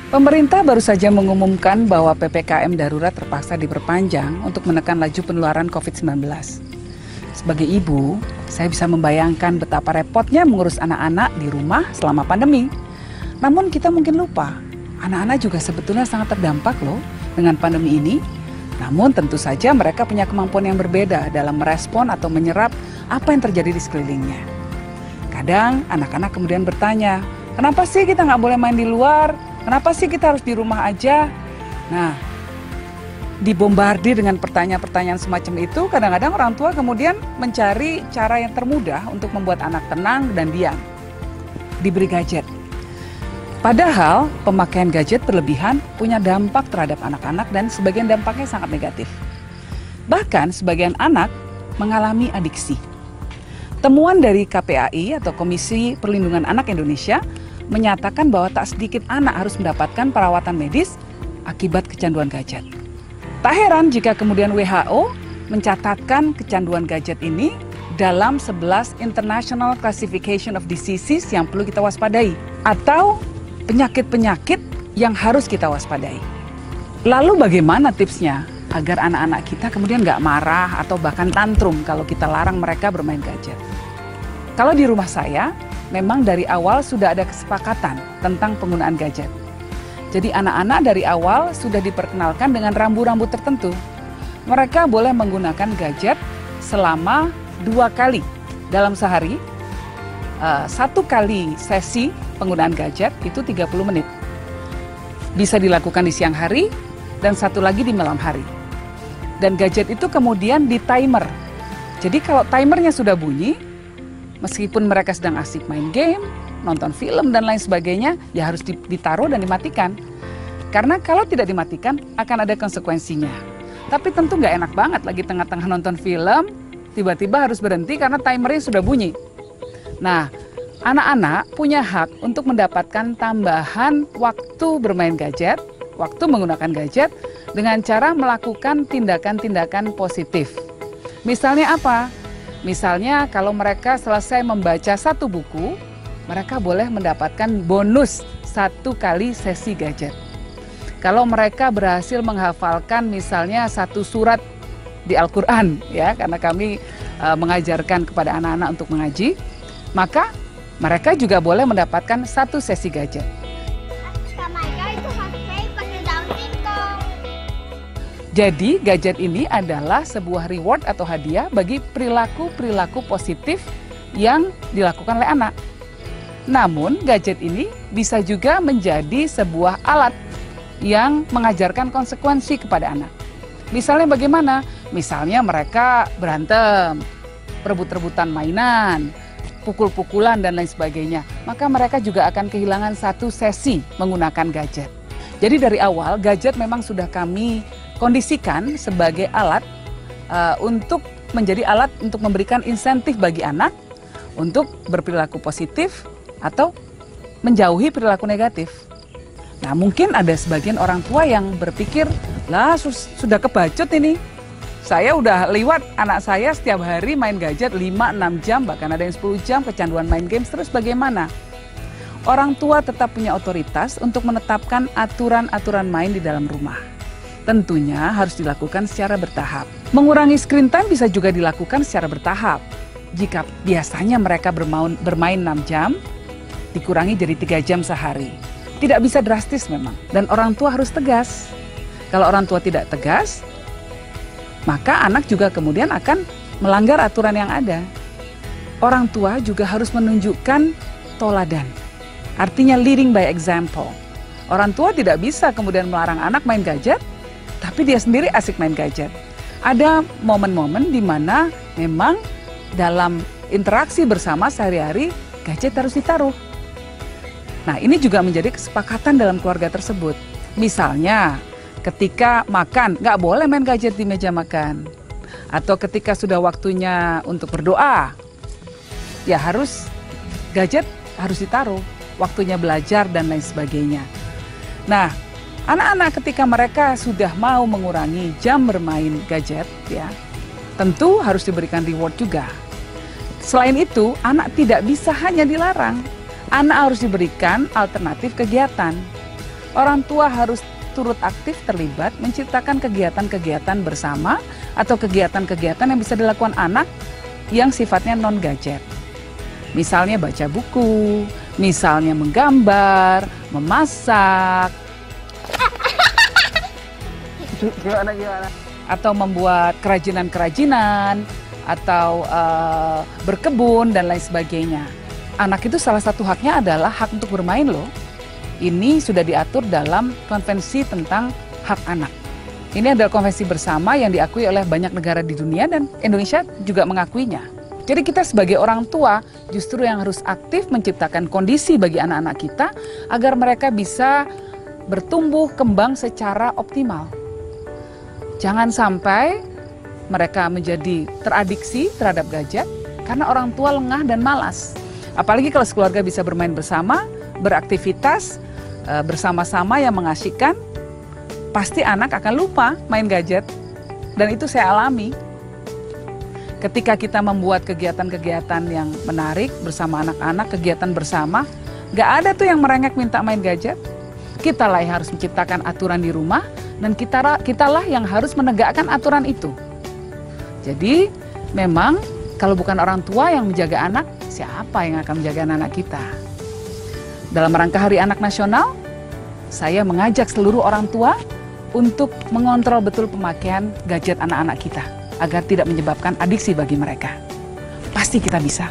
Pemerintah baru saja mengumumkan bahwa PPKM darurat terpaksa diperpanjang untuk menekan laju penularan COVID-19. Sebagai ibu, saya bisa membayangkan betapa repotnya mengurus anak-anak di rumah selama pandemi. Namun kita mungkin lupa, anak-anak juga sebetulnya sangat terdampak loh dengan pandemi ini. Namun tentu saja mereka punya kemampuan yang berbeda dalam merespon atau menyerap apa yang terjadi di sekelilingnya. Kadang anak-anak kemudian bertanya, kenapa sih kita nggak boleh main di luar? Kenapa sih kita harus di rumah aja? Nah, dibombardir dengan pertanyaan-pertanyaan semacam itu, kadang-kadang orang tua kemudian mencari cara yang termudah untuk membuat anak tenang dan diam. Diberi gadget. Padahal pemakaian gadget berlebihan punya dampak terhadap anak-anak dan sebagian dampaknya sangat negatif. Bahkan sebagian anak mengalami adiksi. Temuan dari KPAI atau Komisi Perlindungan Anak Indonesia menyatakan bahwa tak sedikit anak harus mendapatkan perawatan medis akibat kecanduan gadget. Tak heran jika kemudian WHO mencatatkan kecanduan gadget ini dalam 11 International Classification of Diseases yang perlu kita waspadai atau penyakit-penyakit yang harus kita waspadai. Lalu bagaimana tipsnya agar anak-anak kita kemudian nggak marah atau bahkan tantrum kalau kita larang mereka bermain gadget? Kalau di rumah saya, memang dari awal sudah ada kesepakatan tentang penggunaan gadget. Jadi anak-anak dari awal sudah diperkenalkan dengan rambu-rambu tertentu. Mereka boleh menggunakan gadget selama 2 kali dalam sehari. 1 kali sesi penggunaan gadget itu 30 menit. Bisa dilakukan di siang hari dan 1 lagi di malam hari. Dan gadget itu kemudian di timer. Jadi kalau timernya sudah bunyi, meskipun mereka sedang asik main game, nonton film dan lain sebagainya, ya harus ditaruh dan dimatikan. Karena kalau tidak dimatikan akan ada konsekuensinya. Tapi tentu nggak enak banget lagi tengah-tengah nonton film, tiba-tiba harus berhenti karena timernya sudah bunyi. Nah, anak-anak punya hak untuk mendapatkan tambahan waktu bermain gadget, waktu menggunakan gadget dengan cara melakukan tindakan-tindakan positif. Misalnya apa? Misalnya kalau mereka selesai membaca 1 buku, mereka boleh mendapatkan bonus 1 kali sesi gadget. Kalau mereka berhasil menghafalkan misalnya 1 surat di Al-Quran, ya, karena kami mengajarkan kepada anak-anak untuk mengaji, maka mereka juga boleh mendapatkan 1 sesi gadget. Jadi gadget ini adalah sebuah reward atau hadiah bagi perilaku-perilaku positif yang dilakukan oleh anak. Namun gadget ini bisa juga menjadi sebuah alat yang mengajarkan konsekuensi kepada anak. Misalnya bagaimana? Misalnya mereka berantem, rebut-rebutan mainan, pukul-pukulan dan lain sebagainya. Maka mereka juga akan kehilangan 1 sesi menggunakan gadget. Jadi dari awal gadget memang sudah kami kondisikan sebagai alat untuk menjadi alat untuk memberikan insentif bagi anak untuk berperilaku positif atau menjauhi perilaku negatif. Nah, mungkin ada sebagian orang tua yang berpikir, lah sudah kebacut ini. Saya udah liwat anak saya setiap hari main gadget 5-6 jam, bahkan ada yang 10 jam kecanduan main games, terus bagaimana? Orang tua tetap punya otoritas untuk menetapkan aturan-aturan main di dalam rumah. Tentunya harus dilakukan secara bertahap. Mengurangi screen time bisa juga dilakukan secara bertahap. Jika biasanya mereka bermain 6 jam, dikurangi jadi 3 jam sehari. Tidak bisa drastis memang, dan orang tua harus tegas. Kalau orang tua tidak tegas, maka anak juga kemudian akan melanggar aturan yang ada. Orang tua juga harus menunjukkan toladan, artinya leading by example. Orang tua tidak bisa kemudian melarang anak main gadget, tapi dia sendiri asik main gadget. Ada momen-momen di mana memang dalam interaksi bersama sehari-hari, gadget harus ditaruh. Nah, ini juga menjadi kesepakatan dalam keluarga tersebut. Misalnya, ketika makan, nggak boleh main gadget di meja makan. Atau ketika sudah waktunya untuk berdoa, ya gadget harus ditaruh. Waktunya belajar dan lain sebagainya. Nah, anak-anak ketika mereka sudah mau mengurangi jam bermain gadget, ya, tentu harus diberikan reward juga. Selain itu, anak tidak bisa hanya dilarang. Anak harus diberikan alternatif kegiatan. Orang tua harus turut aktif terlibat menciptakan kegiatan-kegiatan bersama atau kegiatan-kegiatan yang bisa dilakukan anak yang sifatnya non-gadget. Misalnya baca buku, misalnya menggambar, memasak, atau membuat kerajinan-kerajinan, atau berkebun dan lain sebagainya. Anak itu salah satu haknya adalah hak untuk bermain loh. Ini sudah diatur dalam konvensi tentang hak anak. Ini adalah konvensi bersama yang diakui oleh banyak negara di dunia dan Indonesia juga mengakuinya. Jadi kita sebagai orang tua justru yang harus aktif menciptakan kondisi bagi anak-anak kita agar mereka bisa bertumbuh kembang secara optimal. Jangan sampai mereka menjadi teradiksi terhadap gadget karena orang tua lengah dan malas. Apalagi kalau sekeluarga bisa bermain bersama, beraktivitas bersama-sama yang mengasyikkan, pasti anak akan lupa main gadget. Dan itu saya alami. Ketika kita membuat kegiatan-kegiatan yang menarik bersama anak-anak, kegiatan bersama, nggak ada tuh yang merengek minta main gadget. Kitalah yang harus menciptakan aturan di rumah, dan kitalah yang harus menegakkan aturan itu. Jadi memang kalau bukan orang tua yang menjaga anak, siapa yang akan menjaga anak-anak kita? Dalam rangka Hari Anak Nasional, saya mengajak seluruh orang tua untuk mengontrol betul pemakaian gadget anak-anak kita agar tidak menyebabkan adiksi bagi mereka. Pasti kita bisa.